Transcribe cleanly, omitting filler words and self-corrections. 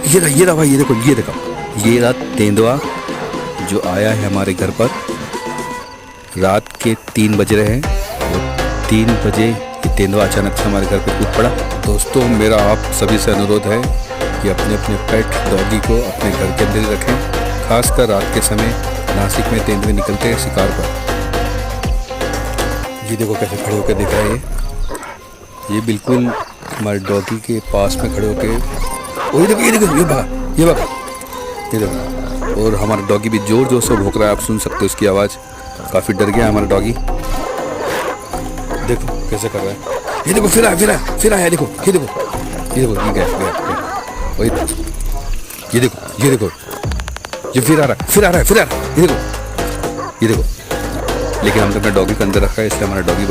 ये रहा भाई, ये देखो, ये देखो, ये रहा तेंदुआ जो आया है हमारे घर पर। रात के 3 बज रहे हैं और 3 बजे ये तेंदुआ अचानक से हमारे घर पे कूद पड़ा। दोस्तों, मेरा आप सभी से अनुरोध है कि अपने अपने पेट डॉगी को अपने घर के अंदर ही रखें। खासकर रात के समय नासिक में तेंदुए निकलते हैं शिकार पर। ये देखो कैसे खड़े होकर देख रहा है। ये बिल्कुल हमारे डॉगी के पास में खड़े होके, ये देखो, ये देखो, ये भागा, ये भागा, ये देखो। और हमारा डॉगी भी जोर जोर से भौंक रहा है, आप सुन सकते हो इसकी आवाज़। काफ़ी डर गया हमारा डॉगी। देखो कैसे कर रहा है। ये देखो, फिर आया, देखो, ये देखो, ये देखो, ये गया। ये देखो, ये देखो, ये फिर आ रहा है, ये देखो, ये देखो। लेकिन हमने अपने डॉगी के अंदर रखा है, इसलिए हमारा डॉगी बच